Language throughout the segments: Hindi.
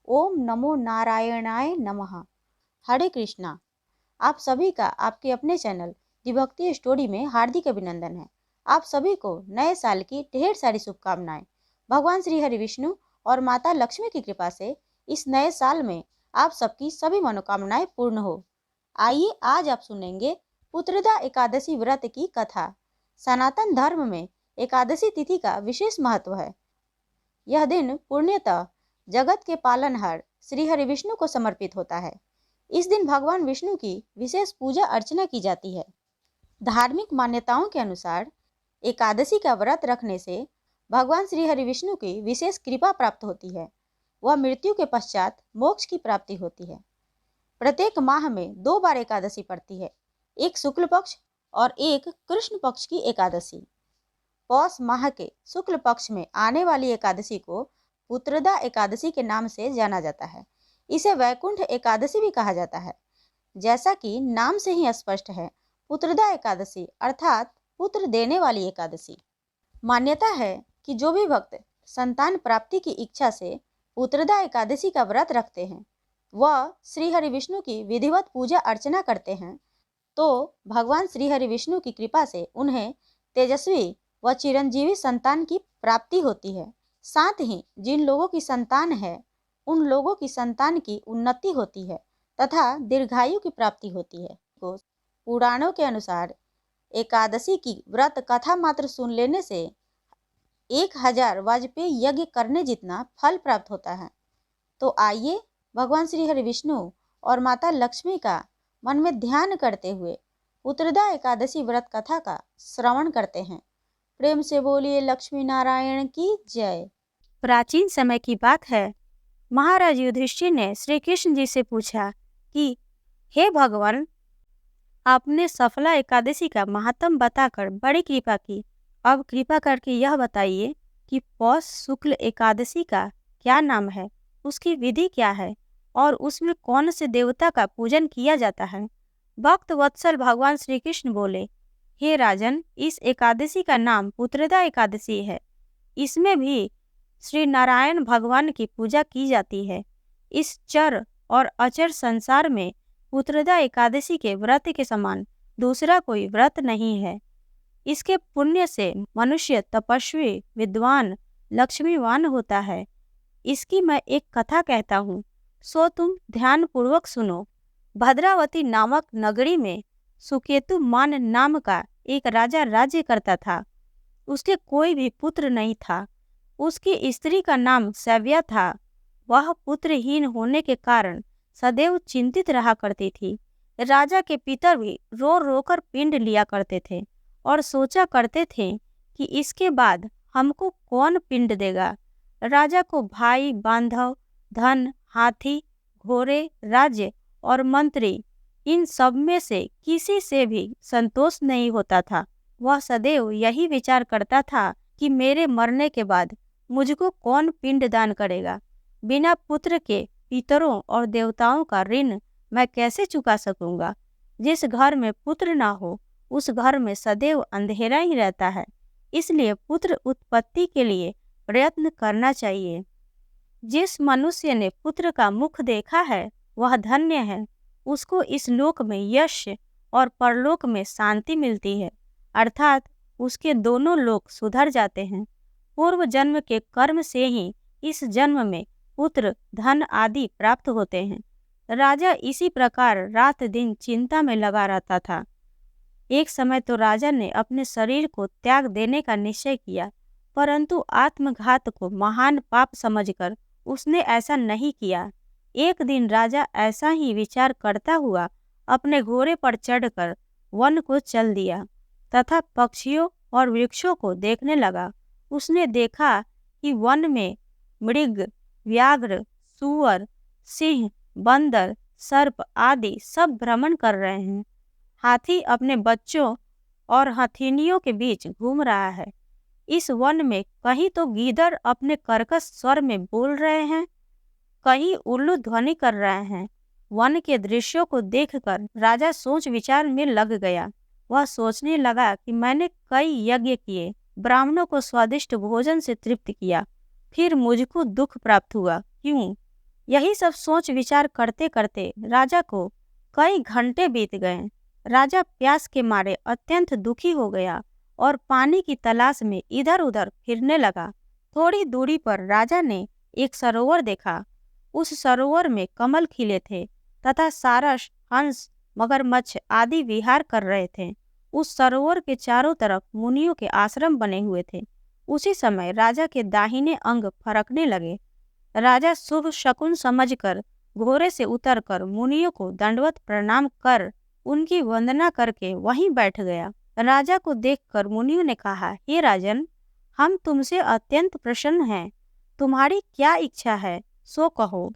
ओम नमो नारायणाय नमः। हरे कृष्णा। आप सभी का आपके अपने चैनल दी भक्ति स्टोरी में हार्दिक अभिनंदन है। आप सभी को नए साल की ढेर सारी शुभकामनाएं। भगवान श्री हरि विष्णु और माता लक्ष्मी की कृपा से इस नए साल में आप सबकी सभी मनोकामनाएं पूर्ण हो। आइए आज आप सुनेंगे पुत्रदा एकादशी व्रत की कथा। सनातन धर्म में एकादशी तिथि का विशेष महत्व है। यह दिन पुण्यतः जगत के पालनहार श्री हरि विष्णु को समर्पित होता है। इस दिन भगवान विष्णु की विशेष पूजा अर्चना की जाती है। धार्मिक मान्यताओं के अनुसार एकादशी का व्रत रखने से भगवान श्री हरि विष्णु की विशेष कृपा प्राप्त होती है। वह मृत्यु के पश्चात मोक्ष की प्राप्ति होती है। प्रत्येक माह में 2 बार एकादशी पड़ती है, एक शुक्ल पक्ष और एक कृष्ण पक्ष की एकादशी। पौष माह के शुक्ल पक्ष में आने वाली एकादशी को पुत्रदा एकादशी के नाम से जाना जाता है। इसे वैकुंठ एकादशी भी कहा जाता है। जैसा कि नाम से ही स्पष्ट है, पुत्रदा एकादशी अर्थात पुत्र देने वाली एकादशी। मान्यता है कि जो भी भक्त संतान प्राप्ति की इच्छा से पुत्रदा एकादशी का व्रत रखते हैं, वह श्री हरि विष्णु की विधिवत पूजा अर्चना करते हैं, तो भगवान श्री हरि विष्णु की कृपा से उन्हें तेजस्वी व चिरंजीवी संतान की प्राप्ति होती है। साथ ही जिन लोगों की संतान है, उन लोगों की संतान की उन्नति होती है तथा दीर्घायु की प्राप्ति होती है। पुराणों के अनुसार एकादशी की व्रत कथा मात्र सुन लेने से 1000 वाजपेयी यज्ञ करने जितना फल प्राप्त होता है। तो आइए भगवान श्री हरि विष्णु और माता लक्ष्मी का मन में ध्यान करते हुए पुत्रदा एकादशी व्रत कथा का श्रवण करते हैं। प्रेम से बोलिए लक्ष्मी नारायण की जय। प्राचीन समय की बात है, महाराज युधिष्ठिर ने श्री कृष्ण जी से पूछा कि हे भगवान, आपने सफला एकादशी का महात्म बताकर बड़ी कृपा की। अब कृपा करके यह बताइए कि पौष शुक्ल एकादशी का क्या नाम है, उसकी विधि क्या है और उसमें कौन से देवता का पूजन किया जाता है। भक्त वत्सल भगवान श्री कृष्ण बोले, हे राजन, इस एकादशी का नाम पुत्रदा एकादशी है। इसमें भी श्री नारायण भगवान की पूजा की जाती है। इस चर और अचर संसार में पुत्रदा एकादशी के व्रत के समान दूसरा कोई व्रत नहीं है। इसके पुण्य से मनुष्य तपस्वी, विद्वान, लक्ष्मीवान होता है। इसकी मैं एक कथा कहता हूँ, सो तुम ध्यान पूर्वक सुनो। भद्रावती नामक नगरी में सुकेतु मान नाम का एक राजा राज्य करता था। उसके कोई भी पुत्र नहीं था। उसकी स्त्री का नाम सव्या था। वह पुत्रहीन होने के कारण सदैव चिंतित रहा करती थी। राजा के पितर भी रो रो कर पिंड लिया करते थे और सोचा करते थे कि इसके बाद हमको कौन पिंड देगा। राजा को भाई, बांधव, धन, हाथी, घोड़े, राज्य और मंत्री, इन सब में से किसी से भी संतोष नहीं होता था। वह सदैव यही विचार करता था कि मेरे मरने के बाद मुझको कौन पिंड दान करेगा। बिना पुत्र के पितरों और देवताओं का ऋण मैं कैसे चुका सकूंगा। जिस घर में पुत्र ना हो, उस घर में सदैव अंधेरा ही रहता है। इसलिए पुत्र उत्पत्ति के लिए प्रयत्न करना चाहिए। जिस मनुष्य ने पुत्र का मुख देखा है, वह धन्य है। उसको इस लोक में यश और परलोक में शांति मिलती है, अर्थात उसके दोनों लोक सुधर जाते हैं। पूर्व जन्म के कर्म से ही इस जन्म में पुत्र, धन आदि प्राप्त होते हैं। राजा इसी प्रकार रात दिन चिंता में लगा रहता था। एक समय तो राजा ने अपने शरीर को त्याग देने का निश्चय किया, परंतु आत्मघात को महान पाप समझकर उसने ऐसा नहीं किया। एक दिन राजा ऐसा ही विचार करता हुआ अपने घोड़े पर चढ़कर वन को चल दिया तथा पक्षियों और वृक्षों को देखने लगा। उसने देखा कि वन में मृग, व्याघ्र, सूअर, सिंह, बंदर, सर्प आदि सब भ्रमण कर रहे हैं। हाथी अपने बच्चों और हथिनियों के बीच घूम रहा है। इस वन में कहीं तो गीदड़ अपने कर्कश स्वर में बोल रहे हैं, कहीं उल्लू ध्वनि कर रहे हैं। वन के दृश्यों को देखकर राजा सोच विचार में लग गया। वह सोचने लगा कि मैंने कई यज्ञ किए, ब्राह्मणों को स्वादिष्ट भोजन से तृप्त किया, फिर मुझको दुख प्राप्त हुआ। क्यों? यही सब सोच विचार करते करते राजा को कई घंटे बीत गए। राजा प्यास के मारे अत्यंत दुखी हो गया और पानी की तलाश में इधर उधर फिरने लगा। थोड़ी दूरी पर राजा ने एक सरोवर देखा। उस सरोवर में कमल खिले थे तथा सारस, हंस, मगरमच्छ आदि विहार कर रहे थे। उस सरोवर के चारों तरफ मुनियों के आश्रम बने हुए थे। उसी समय राजा के दाहिने अंग फरकने लगे। राजा शुभ शकुन समझकर घोड़े से उतरकर मुनियों को दंडवत प्रणाम कर उनकी वंदना करके वहीं बैठ गया। राजा को देखकर मुनियों ने कहा, हे राजन, हम तुमसे अत्यंत प्रसन्न हैं। तुम्हारी क्या इच्छा है सो कहो।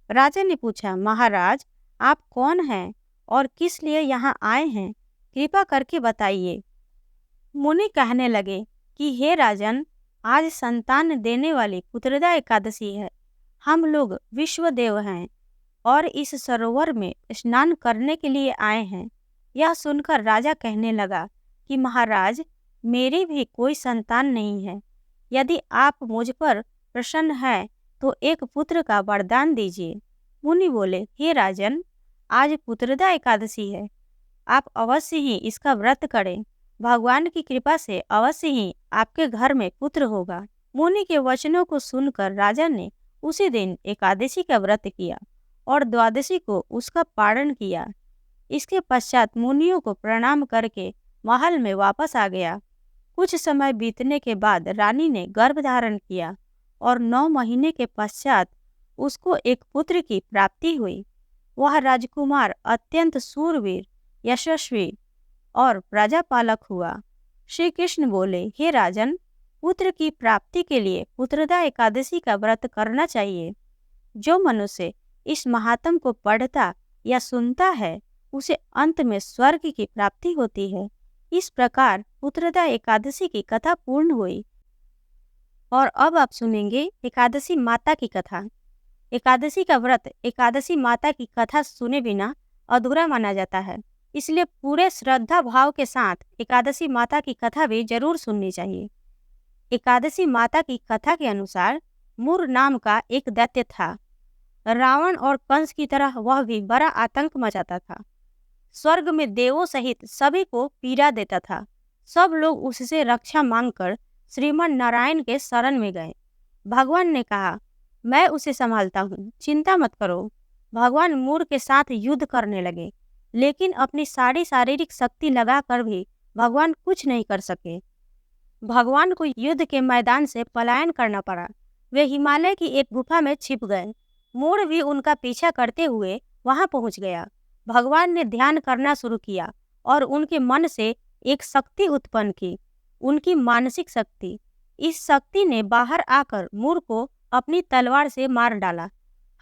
राजा ने पूछा, महाराज, आप कौन हैं और किस लिए यहाँ आए हैं? कृपा करके बताइए। मुनि कहने लगे कि हे राजन, आज संतान देने वाली पुत्रदा एकादशी है। हम लोग विश्वदेव हैं और इस सरोवर में स्नान करने के लिए आए हैं। यह सुनकर राजा कहने लगा कि महाराज, मेरी भी कोई संतान नहीं है। यदि आप मुझ पर प्रसन्न हैं तो एक पुत्र का वरदान दीजिए। मुनि बोले, हे राजन, आज पुत्रदा एकादशी है। आप अवश्य ही इसका व्रत करें। भगवान की कृपा से अवश्य ही आपके घर में पुत्र होगा। मुनि के वचनों को सुनकर राजा ने उसी दिन एकादशी का व्रत किया और द्वादशी को उसका पारण किया। इसके पश्चात मुनियों को प्रणाम करके महल में वापस आ गया। कुछ समय बीतने के बाद रानी ने गर्भ धारण किया और 9 महीने के पश्चात उसको एक पुत्र की प्राप्ति हुई। वह राजकुमार अत्यंत शूरवीर, यशस्वी और प्रजापालक हुआ। श्री कृष्ण बोले, हे राजन, पुत्र की प्राप्ति के लिए पुत्रदा एकादशी का व्रत करना चाहिए। जो मनुष्य इस महात्म को पढ़ता या सुनता है उसे अंत में स्वर्ग की प्राप्ति होती है। इस प्रकार पुत्रदा एकादशी की कथा पूर्ण हुई। और अब आप सुनेंगे एकादशी माता की कथा। एकादशी का व्रत एकादशी माता की कथा सुने बिना अधूरा माना जाता है, इसलिए पूरे श्रद्धा भाव के साथ एकादशी माता की कथा भी जरूर सुननी चाहिए। एकादशी माता की कथा के अनुसार मुर नाम का एक दैत्य था। रावण और कंस की तरह वह भी बड़ा आतंक मचाता था। स्वर्ग में देवों सहित सभी को पीड़ा देता था। सब लोग उससे रक्षा मांगकर श्रीमन नारायण के शरण में गए। भगवान ने कहा, मैं उसे संभालता हूँ, चिंता मत करो। भगवान मुर के साथ युद्ध करने लगे, लेकिन अपनी सारी शारीरिक शक्ति लगाकर भी भगवान कुछ नहीं कर सके। भगवान को युद्ध के मैदान से पलायन करना पड़ा। वे हिमालय की एक गुफा में छिप गए। मुर भी उनका पीछा करते हुए वहां पहुंच गया। भगवान ने ध्यान करना शुरू किया और उनके मन से एक शक्ति उत्पन्न की, उनकी मानसिक शक्ति। इस शक्ति ने बाहर आकर मुर को अपनी तलवार से मार डाला।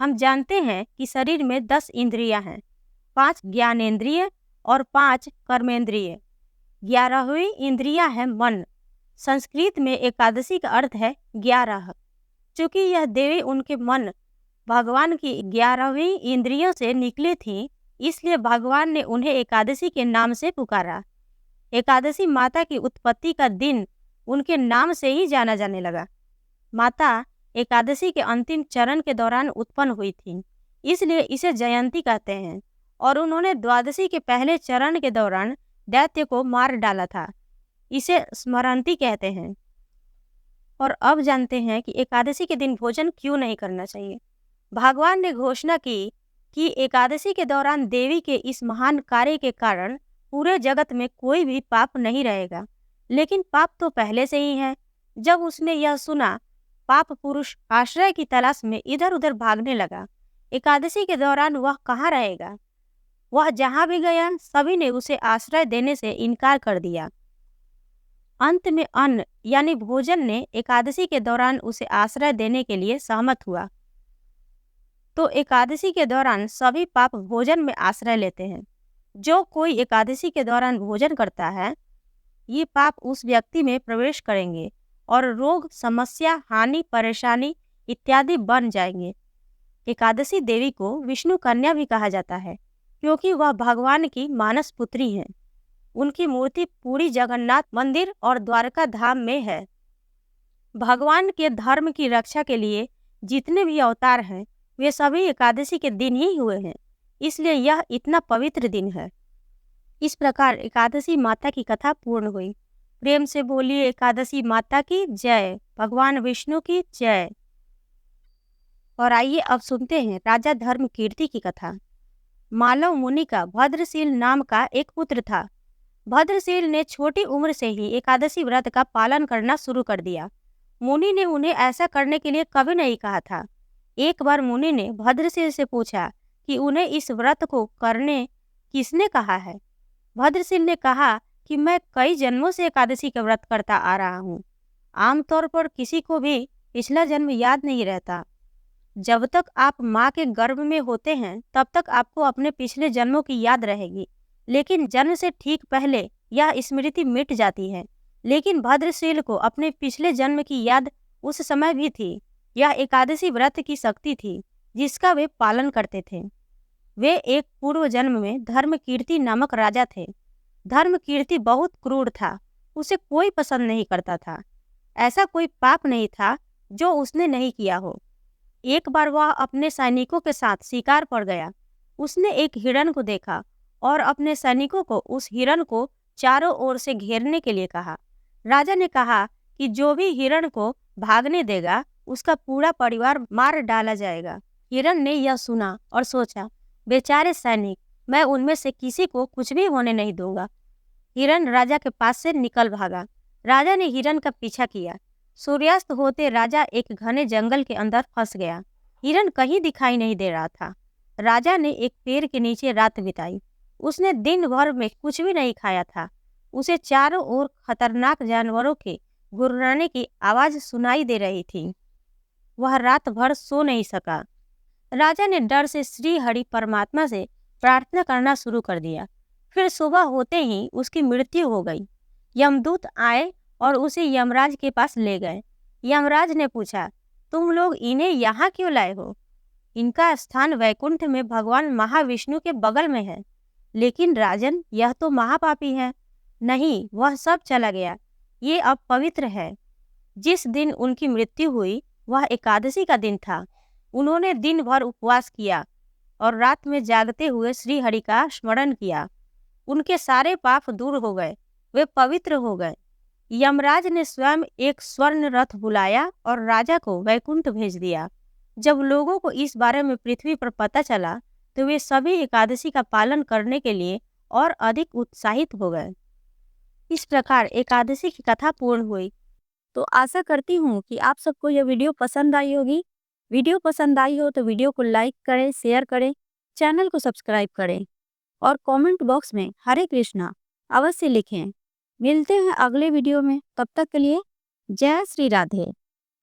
हम जानते हैं कि शरीर में 10 इंद्रियां हैं, 5 ज्ञानेंद्रिय और 5 कर्मेंद्रिय। 11वीं इंद्रिया है मन। संस्कृत में एकादशी का अर्थ है 11। चूंकि यह देवी उनके मन भगवान की 11वीं इंद्रियों से निकली थी, इसलिए भगवान ने उन्हें एकादशी के नाम से पुकारा। एकादशी माता की उत्पत्ति का दिन उनके नाम से ही जाना जाने लगा। माता एकादशी के अंतिम चरण के दौरान उत्पन्न हुई थी, इसलिए इसे जयंती कहते हैं। और उन्होंने द्वादशी के पहले चरण के दौरान दैत्य को मार डाला था, इसे स्मरणती कहते हैं। और अब जानते हैं कि एकादशी के दिन भोजन क्यों नहीं करना चाहिए। भगवान ने घोषणा की कि एकादशी के दौरान देवी के इस महान कार्य के कारण पूरे जगत में कोई भी पाप नहीं रहेगा। लेकिन पाप तो पहले से ही है। जब उसने यह सुना, पाप पुरुष आश्रय की तलाश में इधर उधर भागने लगा। एकादशी के दौरान वह कहाँ रहेगा? वह जहाँ भी गया, सभी ने उसे आश्रय देने से इनकार कर दिया। अंत में अन्न यानी भोजन ने एकादशी के दौरान उसे आश्रय देने के लिए सहमत हुआ। तो एकादशी के दौरान सभी पाप भोजन में आश्रय लेते हैं। जो कोई एकादशी के दौरान भोजन करता है, ये पाप उस व्यक्ति में प्रवेश करेंगे और रोग, समस्या, हानि, परेशानी इत्यादि बन जाएंगे। एकादशी देवी को विष्णु कन्या भी कहा जाता है, क्योंकि वह भगवान की मानस पुत्री हैं। उनकी मूर्ति पूरी जगन्नाथ मंदिर और द्वारका धाम में है। भगवान के धर्म की रक्षा के लिए जितने भी अवतार हैं, वे सभी एकादशी के दिन ही हुए हैं, इसलिए यह इतना पवित्र दिन है। इस प्रकार एकादशी माता की कथा पूर्ण हुई। प्रेम से बोलिए एकादशी माता की जय, भगवान विष्णु की जय। और आइए अब सुनते हैं राजा धर्मकीर्ति की कथा। मालव मुनि का भद्रशील नाम का एक पुत्र था। भद्रशील ने छोटी उम्र से ही एकादशी व्रत का पालन करना शुरू कर दिया। मुनि ने उन्हें ऐसा करने के लिए कभी नहीं कहा था। एक बार मुनि ने भद्रशील से पूछा कि उन्हें इस व्रत को करने किसने कहा है। भद्रशील ने कहा कि मैं कई जन्मों से एकादशी का व्रत करता आ रहा हूँ। आमतौर पर किसी को भी पिछला जन्म याद नहीं रहता। जब तक आप माँ के गर्भ में होते हैं तब तक आपको अपने पिछले जन्मों की याद रहेगी, लेकिन जन्म से ठीक पहले यह स्मृति मिट जाती है। लेकिन भद्रशील को अपने पिछले जन्म की याद उस समय भी थी। यह एकादशी व्रत की शक्ति थी जिसका वे पालन करते थे। वे एक पूर्व जन्म में धर्मकीर्ति नामक राजा थे। धर्मकीर्ति बहुत क्रूर था, उसे कोई पसंद नहीं करता था। ऐसा कोई पाप नहीं था जो उसने नहीं किया हो। एक बार वह अपने सैनिकों के साथ शिकार पर गया। उसने एक हिरण को देखा और अपने सैनिकों को उस हिरण को चारों ओर से घेरने के लिए कहा। राजा ने कहा कि जो भी हिरण को भागने देगा उसका पूरा परिवार मार डाला जाएगा। हिरण ने यह सुना और सोचा, बेचारे सैनिक, मैं उनमें से किसी को कुछ भी होने नहीं दूंगा। हिरण राजा के पास से निकल भागा। राजा ने हिरण का पीछा किया। सूर्यास्त होते राजा एक घने जंगल के अंदर फंस गया। हिरण कहीं दिखाई नहीं दे रहा था। राजा ने एक पेड़ के नीचे रात बिताई। उसने दिन भर में कुछ भी नहीं खाया था। उसे चारों ओर खतरनाक जानवरों के गुर्राने की आवाज सुनाई दे रही थी। वह रात भर सो नहीं सका। राजा ने डर से श्री हरि परमात्मा से प्रार्थना करना शुरू कर दिया। फिर सुबह होते ही उसकी मृत्यु हो गई। यमदूत आए और उसे यमराज के पास ले गए। यमराज ने पूछा, तुम लोग इन्हें यहाँ क्यों लाए हो? इनका स्थान वैकुंठ में भगवान महाविष्णु के बगल में है। लेकिन राजन, यह तो महापापी है। नहीं, वह सब चला गया। ये अब पवित्र है। जिस दिन उनकी मृत्यु हुई वह एकादशी का दिन था। उन्होंने दिन भर उपवास किया और रात में जागते हुए श्री हरि का स्मरण किया। उनके सारे पाप दूर हो गए, वे पवित्र हो गए। यमराज ने स्वयं एक स्वर्ण रथ बुलाया और राजा को वैकुंठ भेज दिया। जब लोगों को इस बारे में पृथ्वी पर पता चला तो वे सभी एकादशी का पालन करने के लिए और अधिक उत्साहित हो गए। इस प्रकार एकादशी की कथा पूर्ण हुई। तो आशा करती हूँ कि आप सबको यह वीडियो पसंद आई होगी। वीडियो पसंद आई हो तो वीडियो को लाइक करें, शेयर करें, चैनल को सब्सक्राइब करें और कमेंट बॉक्स में हरे कृष्णा अवश्य लिखें। मिलते हैं अगले वीडियो में, तब तक के लिए जय श्री राधे।